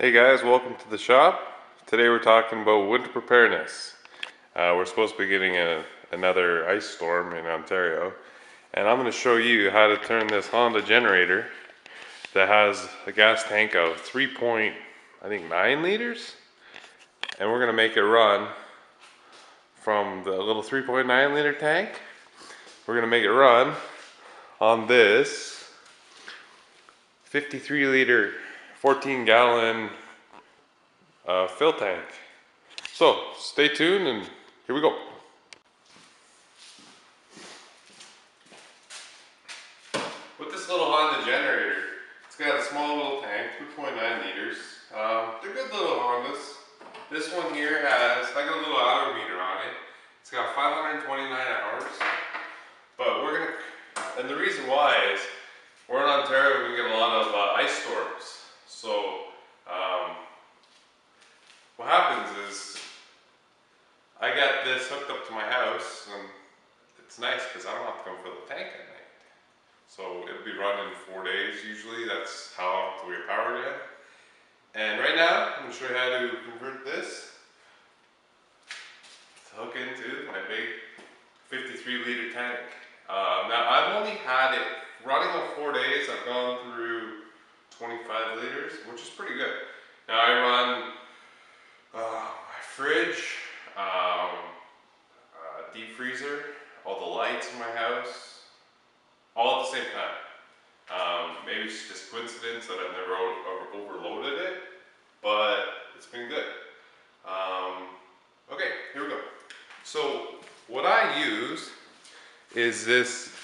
Hey guys, welcome to the shop. Today we're talking about winter preparedness. We're supposed to be getting another ice storm in Ontario, and I'm going to show you how to turn this Honda generator that has a gas tank of 3.9 liters, and we're going to make it run from the little 3.9 liter tank. We're going to make it run on this 53 liter 14 gallon fill tank. So stay tuned and here we go. With this little Honda generator, it's got a small little tank, 2.9 liters. They're good little Hondas. This one here has, I got a little hour meter on it. It's got 529 hours. But we're gonna, and the reason why is we're in Ontario, we get a lot of ice storms. So what happens is I got this hooked up to my house, and it's nice because I don't have to come fill the tank at night. So it'll be running 4 days usually. That's how we have power to it. And right now, I'm going to show you how to convert this to hook into my big 53 liter tank. Now I've only had it running on 4 days. I've gone through 25 liters, which is pretty good. Now I run my fridge, deep freezer, all the lights in my house, all at the same time. Maybe it's just coincidence that I've never overloaded it, but it's been good. Okay, here we go. So what I use is this.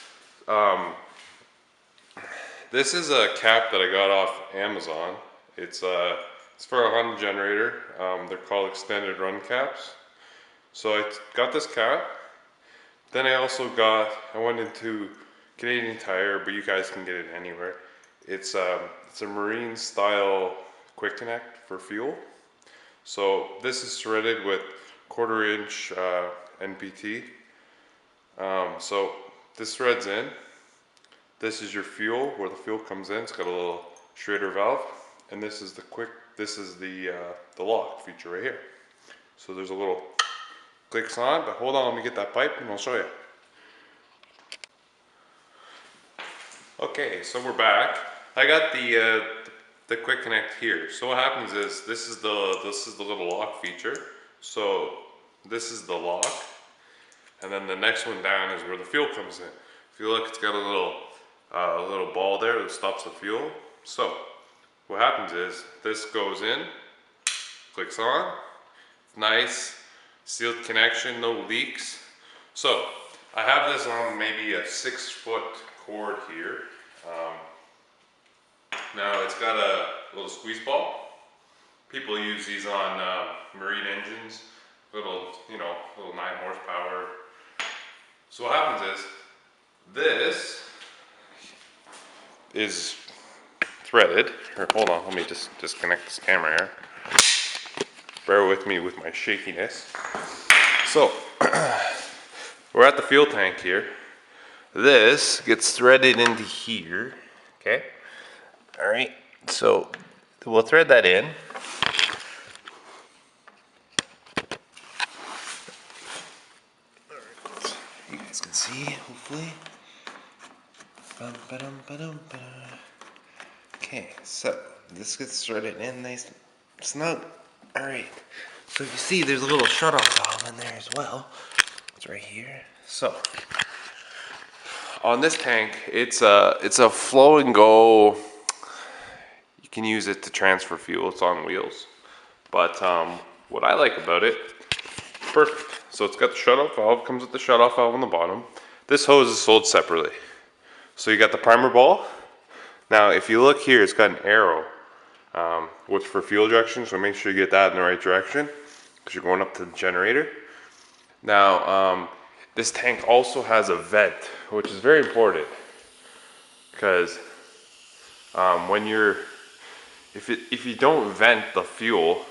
This is a cap that I got off Amazon. It's for a Honda generator. They're called extended run caps. So I got this cap. Then I went into Canadian Tire, but you guys can get it anywhere. It's a marine style quick connect for fuel. So this is threaded with 1/4 inch NPT. So this threads in. This is your fuel, where the fuel comes in. It's got a little Schrader valve, and this is the lock feature right here. So there's a little clicks on, but hold on, let me get that pipe and I'll show you. Okay, so we're back. I got the quick connect here. So what happens is this is the little lock feature. So this is the lock, and then the next one down is where the fuel comes in. If you look, it's got a little ball there that stops the fuel. So what happens is this goes in, clicks on, nice sealed connection, no leaks. So I have this on maybe a 6-foot cord here. Now it's got a little squeeze ball. People use these on marine engines, little 9 horsepower. So what happens is this is threaded. Here, hold on, let me just disconnect this camera here. Bear with me with my shakiness. So we're at the fuel tank here. This gets threaded into here. Okay. All right. So we'll thread that in. All right. You guys can see, hopefully. Okay, so this gets threaded in nice snug. Alright, so you see there's a little shut-off valve in there as well. It's right here. So on this tank, it's a flow and go. You can use it to transfer fuel. It's on wheels. But what I like about it, perfect. So it's got the shut-off valve, comes with the shut-off valve on the bottom. This hose is sold separately. So you got the primer ball. Now if you look here, it's got an arrow, which for fuel direction, so make sure you get that in the right direction because you're going up to the generator. Now this tank also has a vent, which is very important because if you don't vent the fuel,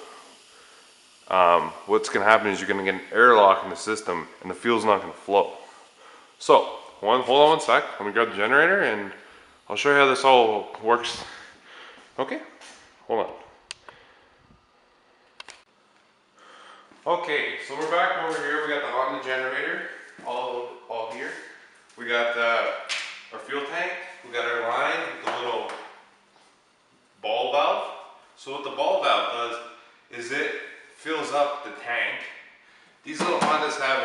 what's going to happen is you're going to get an airlock in the system and the fuel's not going to flow. So hold on one sec, let me grab the generator and I'll show you how this all works. Okay, hold on. Okay, so we're back over here. We got the Honda generator all here. We got our fuel tank. We got our line with the little ball valve. So what the ball valve does is it fills up the tank. These little Hondas have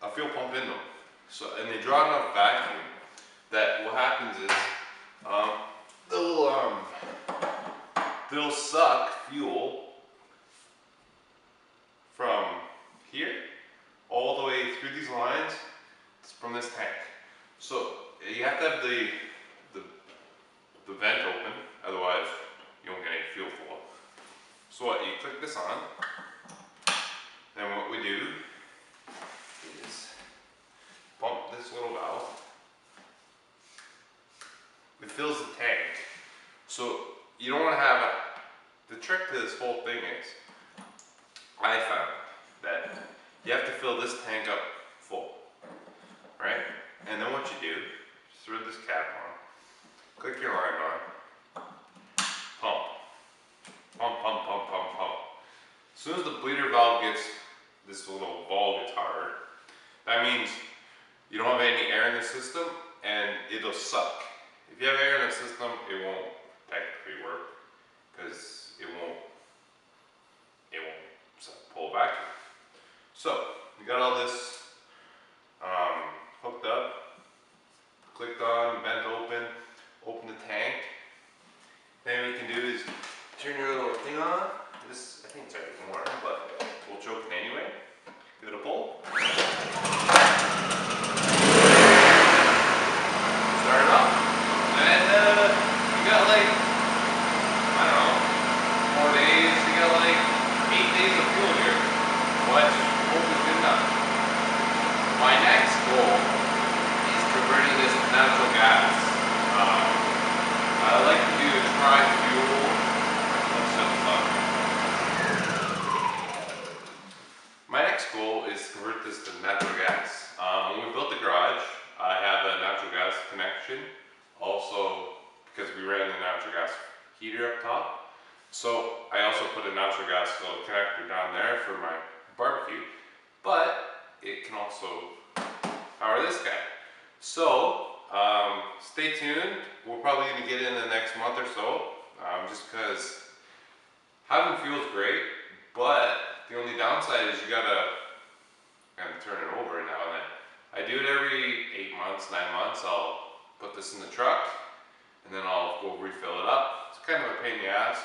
a fuel pump in them. So, and they draw enough vacuum that what happens is they'll suck fuel from here all the way through these lines from this tank. So you have to have the vent open, otherwise you won't get any fuel flow. So what, you click this on, then what we do is pump this little valve. It fills the tank. So you don't want to have the trick to this whole thing is, I found that you have to fill this tank up full, right? And then what you do, just throw this cap on, click your line on, pump, pump, pump, pump, pump, pump. As soon as the bleeder valve gets, this little ball gets hard, that means you don't have any air in the system and it'll suck. If you have air in the system, it won't technically work because it won't pull vacuum. So you got all this hooked up, clicked on, vent open the tank. Then what you can do is turn your little thing on. This, I think it's already warm, but we'll choke it anyway. Give it a pull. Start it up. And you got like, I don't know, 4 days. You got like 8 days of fuel here. But hope is good enough. My next goal is converting this to natural gas. I like to do a tri-fuel. My next goal is to convert this to natural gas. When we built the garage, I have a natural gas connection. Also, because we ran the natural gas heater up top. So I also put a natural gas little connector down there for my barbecue. But it can also power this guy. So stay tuned. We're probably going to get in the next month or so, just because having fuel is great, but the only downside is you gotta kind of turn it over now and then. I do it every 8 months, 9 months. I'll put this in the truck and then I'll go refill it up. It's kind of a pain in the ass,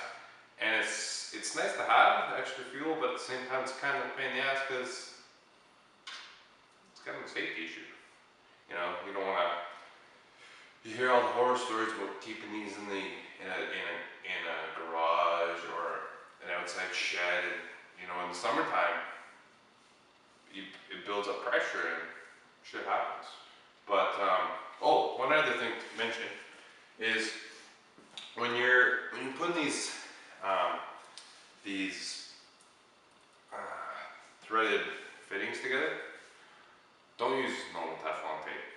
and it's nice to have extra fuel, but at the same time it's kind of a pain in the ass because it's kind of a safety issue. You know, you don't want to. You hear all the horror stories about keeping these in a garage or an outside shed, and you know, in the summertime, it builds up pressure and shit happens. But oh, one other thing to mention is when you're putting these threaded fittings together, don't use normal Teflon tape.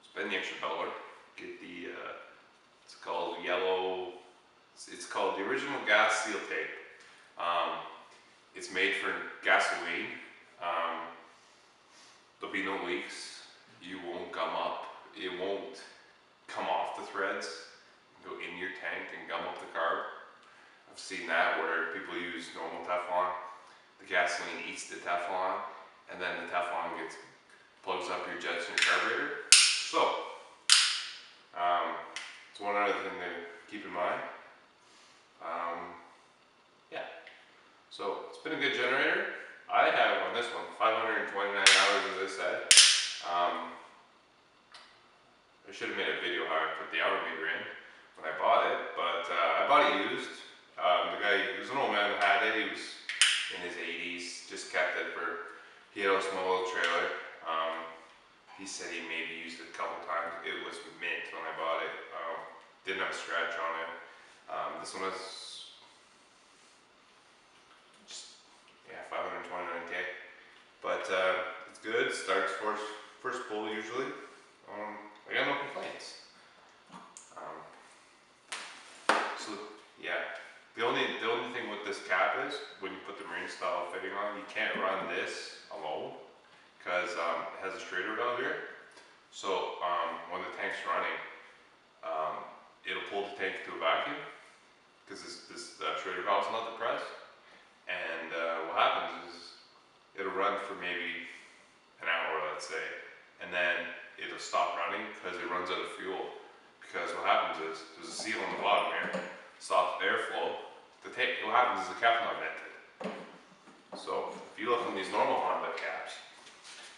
Spend the extra dollar. Get the it's called yellow. It's called the original gas seal tape. It's made for gasoline. There'll be no leaks. You won't gum up. It won't come off the threads, go in your tank and gum up the carb. I've seen that where people use normal Teflon. The gasoline eats the Teflon, and then the Teflon plugs up your jets and your carburetor. So, it's one other thing to keep in mind. Yeah. So it's been a good generator. I have on this one 529 hours, as I said. I should have made a video how I put the hour meter in when I bought it, but I bought it used. The guy, he was an old man who had it. He was in his 80s, just kept it for, he had a small little trailer. He said he maybe used it a couple times. It was mint when I bought it. Didn't have a scratch on it. This one was just, yeah, 529K. But it's good. Starts first pull usually. I got no complaints. So yeah, The only thing with this cap is when you put the marine style fitting on, you can't run this alone because it has a straighter valve here. So when the tank's running, it'll pull the tank to a vacuum because this straighter valve's not depressed. And what happens is it'll run for maybe an hour, let's say, and then it'll stop running because it runs out of fuel. Because what happens is there's a seal on the bottom here, stops airflow. What happens is the cap's not vented. So if you look on these normal Honda caps,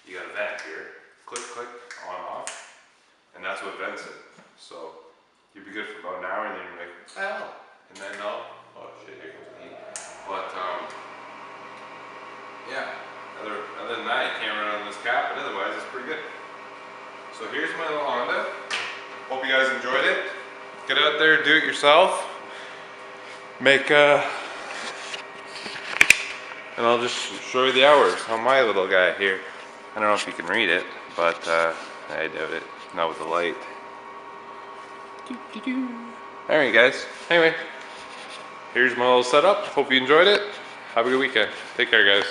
you got a vent here, click, click, on, off, and that's what vents it. So you'd be good for about an hour, and then you're like, well, and then oh shit, here comes the heat. But yeah, other than that, you can't run on this cap, but otherwise it's pretty good. So here's my little Honda. Hope you guys enjoyed it. Get out there, do it yourself. Make and I'll just show you the hours on my little guy here. I don't know if you can read it, but I doubt it. Not with the light. Alright guys, anyway, here's my little setup. Hope you enjoyed it. Have a good weekend. Take care guys.